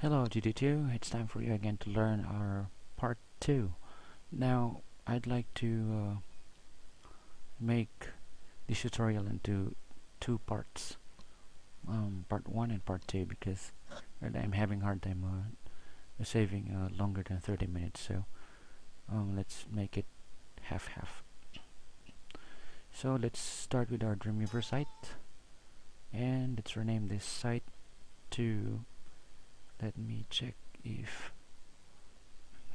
Hello GD2, it's time for you again to learn our part 2. Now I'd like to make this tutorial into two parts, part 1 and part 2, because I'm having a hard time saving longer than 30 minutes, so let's make it half-half. So let's start with our Dreamweaver site, and let's rename this site to, let me check if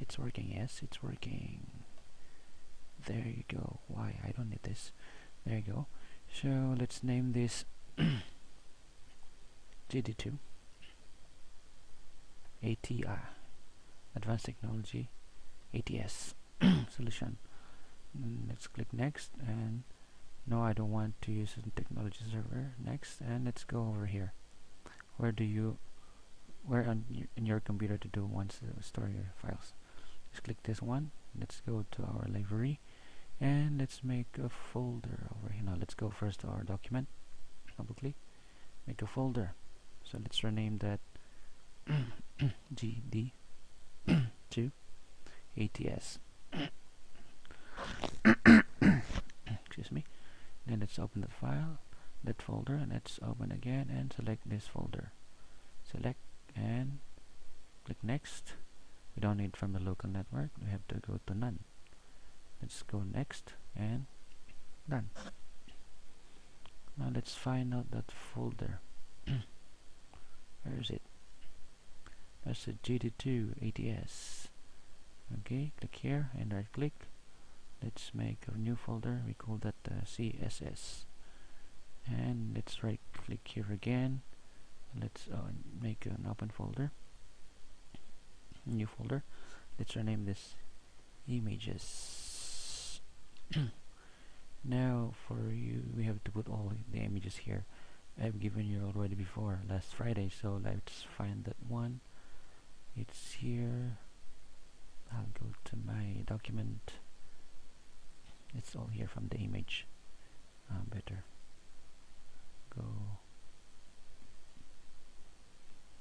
it's working. Yes, it's working. There you go. Why? I don't need this. There you go. So let's name this GD2 ATI, Advanced Technology ATS solution. Let's click next, and no, I don't want to use a technology server. Next, and let's go over here. Where in your computer to do once store your files? Let's click this one. Let's go to our library and let's make a folder over here. Now let's go first to our document, double click, make a folder. So let's rename that GD2 ATS. Excuse me. Then let's open the file, that folder, and let's open again and select this folder. Select and click next. We don't need from the local network, we have to go to none. Let's go next and done. Now let's find out that folder. Where is it? That's the GD2 ATS. Okay, click here and right click. Let's make a new folder. We call that CSS. And let's right click here again. Let's make an open folder. New folder. Let's rename this images. Now for you, we have to put all the images here. I've given you already before last Friday, so let's find that one. It's here. I'll go to my document. It's all here from the image. Better go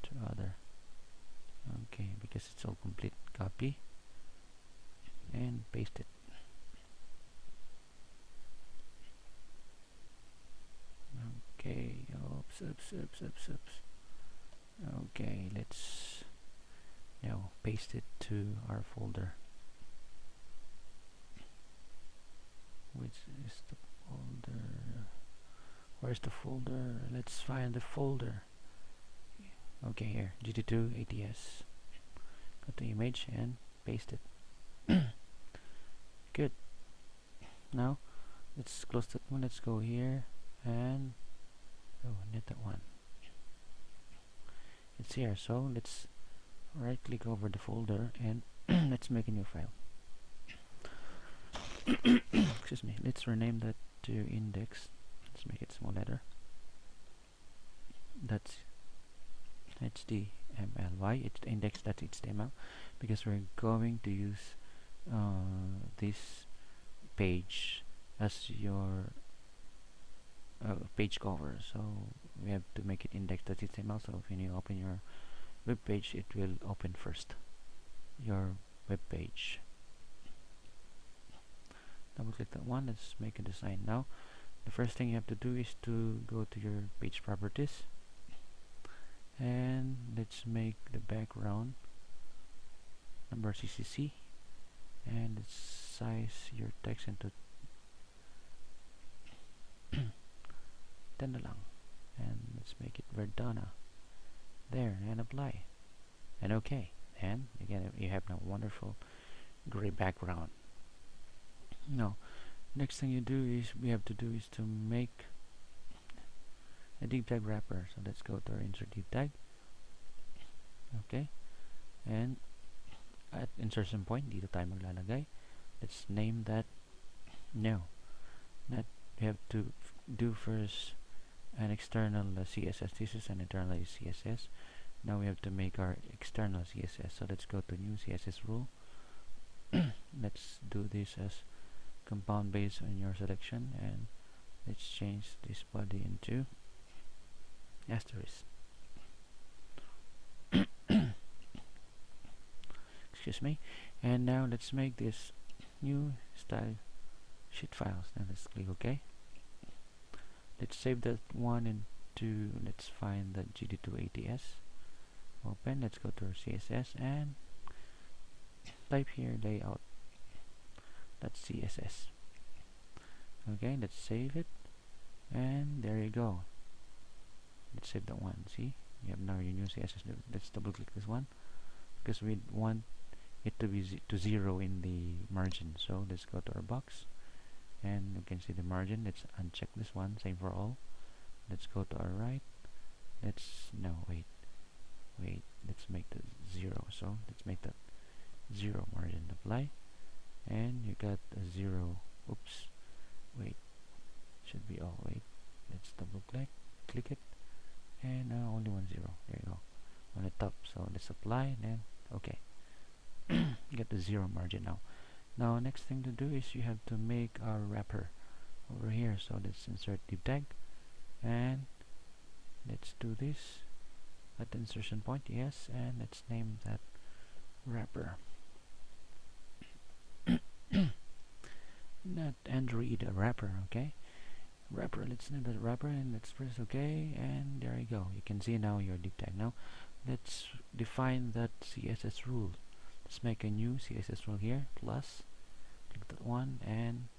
to other. Okay, because it's all complete. Copy and paste it. Okay, oops. Okay, let's now paste it to our folder. Which is the folder? Where's the folder? Let's find the folder. Okay, here, GD2 ATS. Go to image and paste it. Good. Now let's close that one. Let's go here and not that one. It's here, so let's right click over the folder and let's make a new file. Excuse me. Let's rename that to index. Let's make it small letter. That's HTML. It's index.html because we're going to use this page as your page cover, so we have to make it index.html. so when you open your web page, it will open first your web page. Double click that one. Let's make a design. Now the first thing you have to do is to go to your page properties and let's make the background number CCC and let's size your text into 10 na lang, and let's make it Verdana there and apply and okay, and again you have a wonderful gray background. Now next thing we have to do is to make a div tag wrapper. So let's go to our insert div tag. Okay, and at insertion point dito tayo maglalagay. Let's name that. No, that we have to do first an external CSS. This is an internal CSS. Now we have to make our external CSS. So let's go to new CSS rule. Let's do this as compound based on your selection, and let's change this body into asterisk. excuse me. And now let's make this new style sheet files. Now let's click OK. Let's save that one into, let's find the GD2ATS. Open, let's go to our CSS and type here layout.css. Okay, let's save it, and there you go. Let's save that one. See, you have now your new CSS. Let's double click this one because we want it to be to 0 in the margin. So let's go to our box, and you can see the margin. Let's uncheck this one, same for all. Let's go to our right. Let's let's make the 0. So let's make that 0 margin. Apply, and you got a 0. Oops, wait, should be all. Wait, let's double click it, and only 1 0. There you go, on the top. So let's apply, and then okay. Get the 0 margin now. Now next thing to do is you have to make our wrapper over here. So let's insert div tag, and let's do this at the insertion point. Yes, and let's name that wrapper. Not Android, a wrapper. Okay, wrapper. Let's name that wrapper, and let's press OK, and there you go. You can see now your div tag. Now let's define that CSS rule. Let's make a new CSS rule here, plus, click that one, and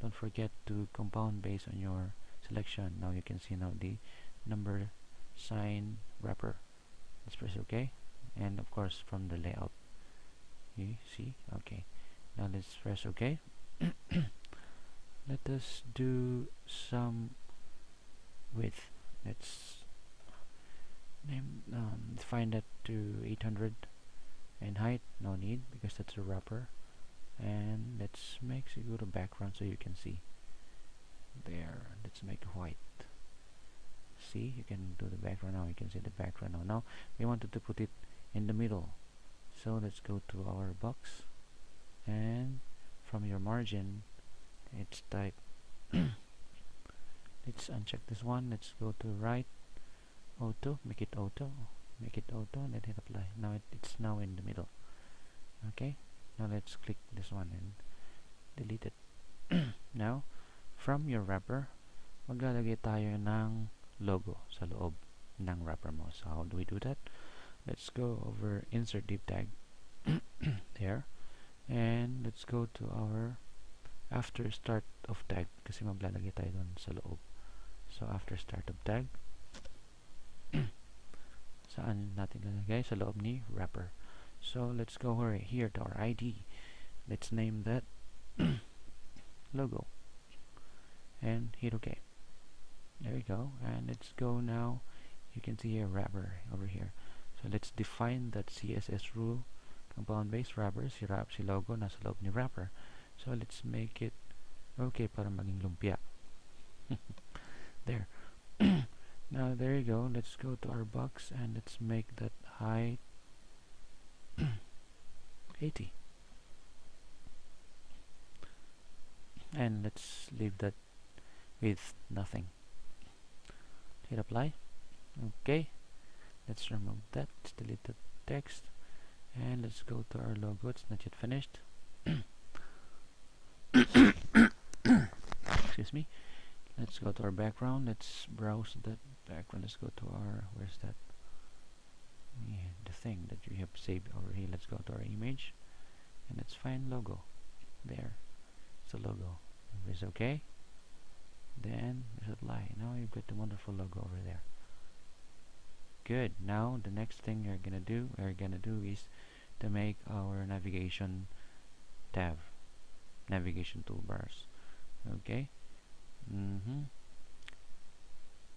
don't forget to compound based on your selection. Now you can see now the number sign wrapper. Let's press OK, and of course from the layout, you see. Okay, now let's press OK. Let us do some width. Let's define that to 800, and height no need because that's a wrapper. And let's make a little background so you can see. There, let's make it white. See, you can do the background now. You can see the background now. Now we wanted to put it in the middle, so let's go to our box, and from your margin, let's type let's uncheck this one. Let's go to right, auto, make it auto, and then hit apply. Now it's now in the middle. Okay, now let's click this one and delete it. Now from your wrapper, maglalagay tayo ng logo sa loob ng wrapper mo. So how do we do that? Let's go over insert div tag there, and let's go to our after start of tag kasi maglalagay tayo doon sa loob. So after start of tag, saan natin lalagay? Sa loob ni wrapper. So let's go here to our ID. Let's name that logo and hit OK. There we go, and let's go now. You can see a wrapper over here. So let's define that CSS rule. Compound based wrapper, si logo nasa loob ni wrapper. So let's make it okay para maging lumpia. There. Now there you go. Let's go to our box and let's make that height 80. And let's leave that with nothing. Hit apply. Okay, let's remove that. Let's delete the text, and let's go to our logo. It's not yet finished. Excuse me. Let's go to our background. Let's browse that background. Let's go to our, where's that? Yeah, the thing that you have saved over here. Let's go to our image, and let's find logo. There, it's a logo. Press OK. Then there's apply. Now you've got the wonderful logo over there. Good. Now the next thing we're gonna do is to make our navigation tab, navigation toolbars. Okay.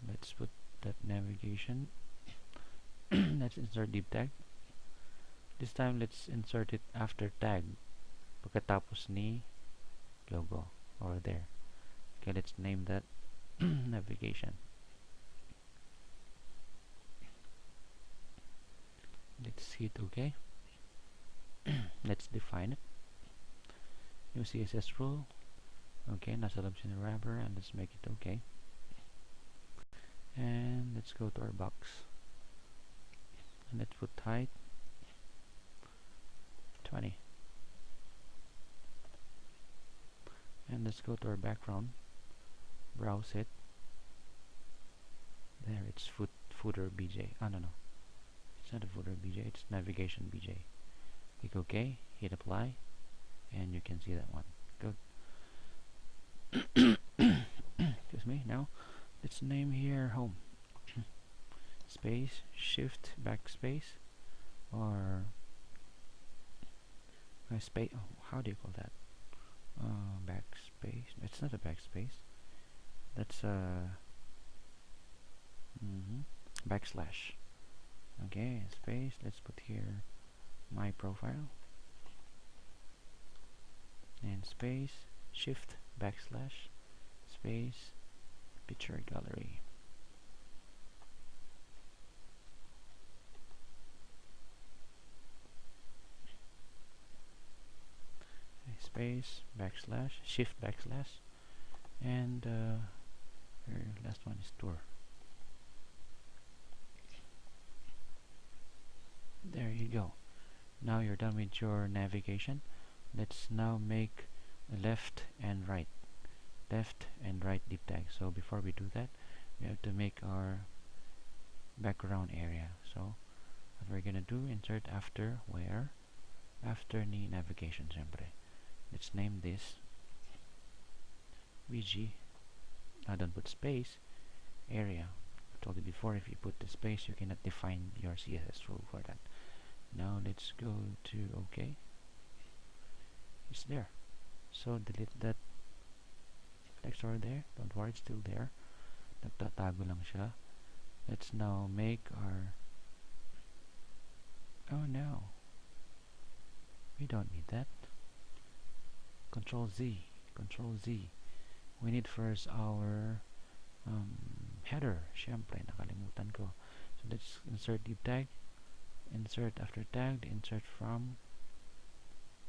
Let's put that navigation. Let's insert div tag. This time let's insert it after tag, pagkatapos ni logo over there. Okay, let's name that navigation. Let's hit OK. Let's define it. New CSS rule. Okay, nasa loob siya ng wrapper, and let's make it OK. And let's go to our box. And let's put height 20. And let's go to our background, browse it. There, it's footer BJ. Oh, no, it's not a footer BJ, it's navigation BJ. Click OK, hit apply, and you can see that one. Good. Excuse me. Now let's name here home. Space, shift, backspace, or space. Oh, how do you call that? Backspace. It's not a backspace. That's a backslash. Okay, space. Let's put here my profile, and space, shift, backslash, space, picture gallery. Space, backslash, shift, backslash, and last one is tour. There you go. Now you're done with your navigation. Let's now make left and right deep tag. So before we do that, we have to make our background area. So what we're gonna do, insert after where, after the navigation, syempre. Let's name this VG. Don't put space, area. I told you before, if you put the space, you cannot define your CSS rule for that. Now let's go to OK. It's there. So delete that text over there. Don't worry, it's still there. Nagtatago lang siya. Let's now make our... Oh no, we don't need that. Control Z. We need first our header. Siyempre, nakalimutan ko. So let's insert deep tag, insert after tag, insert from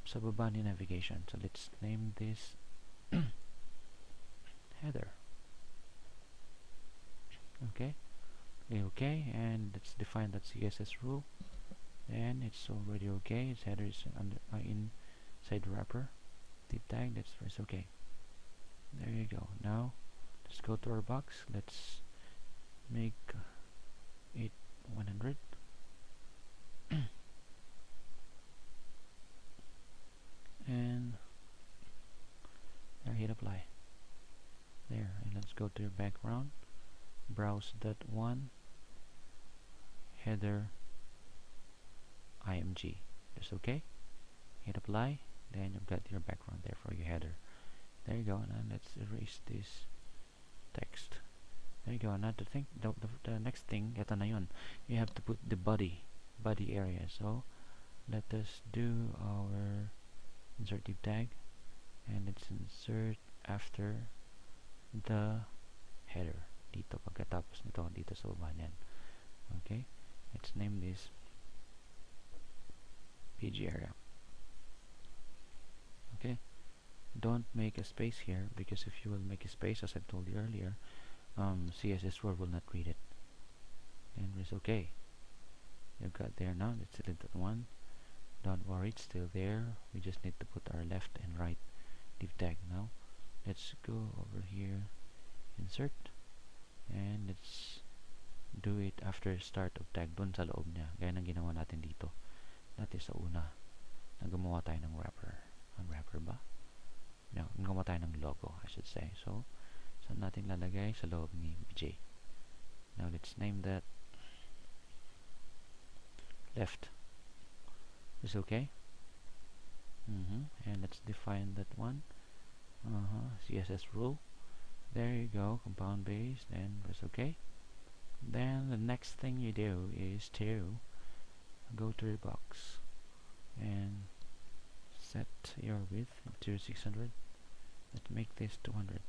sa baba ni navigation. So let's name this header. Okay, okay, and let's define that CSS rule. And it's already okay. Its header is inside wrapper. Deep tag, that's first okay. There you go. Now let's go to our box. Let's make it 100. And there, hit apply. There, and let's go to your background. Browse that one. Header img. That's okay. Hit apply. Then you've got your background there for your header. There you go. Now let's erase this text. There you go. Now the next thing, ito na yun. You have to put the body area. So let us do our insert deep tag, and let's insert after the header. Dito pagkatapos nito, dito sa baba niyan. Okay. Let's name this PG area. Okay, don't make a space here, because if you will make a space, as I told you earlier, CSS rule will not read it. And it's okay. You've got there now. Let's delete that one. Don't worry, it's still there. We just need to put our left and right div tag now. Let's go over here, insert, and let's do it after start of tag dun sa loob niya. Gaya ng ginawa natin dito. Dati sa una, gumawa tayo ng wrapper. Ang wrapper ba? No, gumawa tayo ng logo, I should say. So, saan natin lalagay? Sa loob ni BJ. Now, let's name that left. Is okay? And let's define that one. CSS rule. There you go, compound based, and it's okay. Then the next thing you do is to go to your box and set your width to 600. Let's make this 200.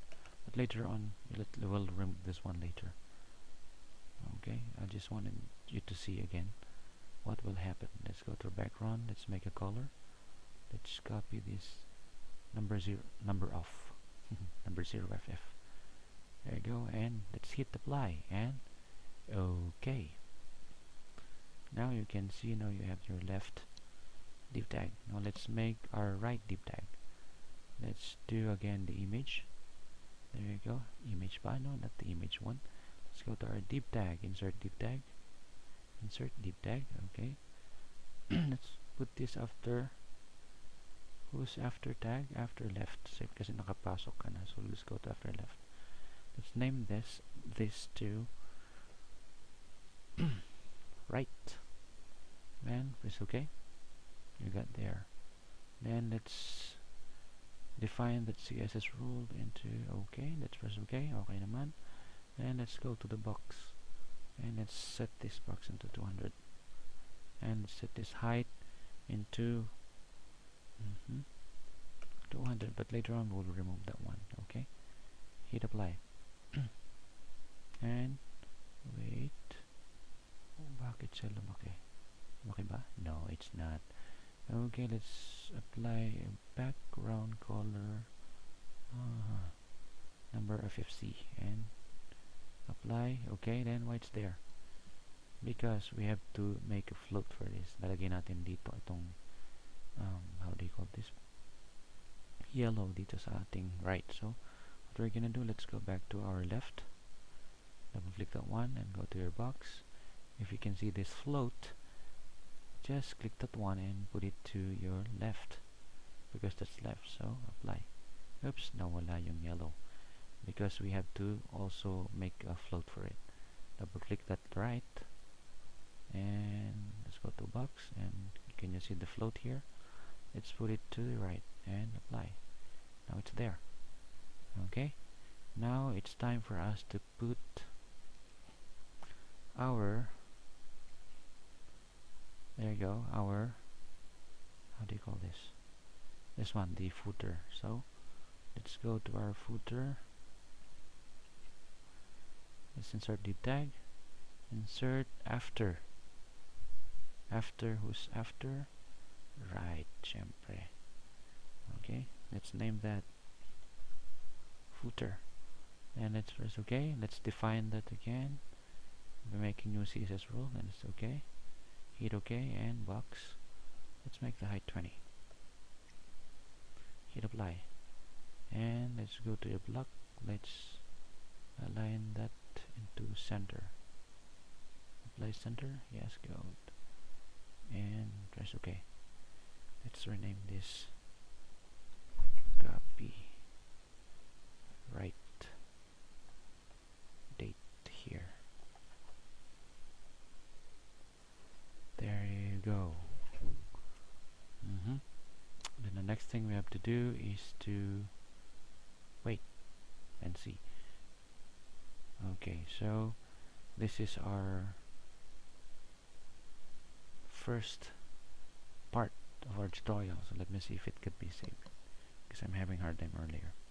But later on, we'll remove this one later. Okay, I just wanted you to see again what will happen. Let's go to our background. Let's make a color. Let's copy this number off. number 0 FF. There you go, and let's hit apply, and okay. Now you can see, now you have your left div tag. Now let's make our right div tag. let's do again the image. There you go, image by, no, not the image one. Let's go to our div tag, insert div tag, insert div tag, okay. Let's put this after, who's after tag? After left, so kasi nakapasok ka na, so let's go to after left. Let's name this to right, and press OK. You got there. Then let's define that CSS rule into OK. Let's press OK. OK naman. And let's go to the box, and let's set this box into 200, and set this height into 200, but later on we'll remove that one. Okay, hit apply. And wait, bakit siya lumaki? Lumaki ba? No, it's not. Okay, let's apply a background color, number FFC, and apply. Okay, then why it's there? Because we have to make a float for this. Lalagay natin dito itong how do you call this? Yellow dito sa ating right. So what we're gonna do, let's go back to our left, double click that one and go to your box. If you can see this float, just click that one and put it to your left, because that's left. So apply. Oops, nawala yung yellow, because we have to also make a float for it. Double click that right, and let's go to box, and can you see the float here? Let's put it to the right and apply. Now it's there. Okay, now it's time for us to put our, there you go, our, how do you call this one, the footer. So let's go to our footer. Let's insert div tag, insert after. After, who's after? Right, syempre. Okay, let's name that footer, and let's press OK. Let's define that again. We're making new CSS rule, and it's OK. Hit OK and box. Let's make the height 20. Hit apply, and let's go to your block. Let's align that into center. Apply center, yes, good, and press OK. Let's rename this copy right date here. There you go. Then the next thing we have to do is to wait and see. Okay, so this is our first part of our tutorial, so let me see if it could be saved, because I'm having a hard time earlier.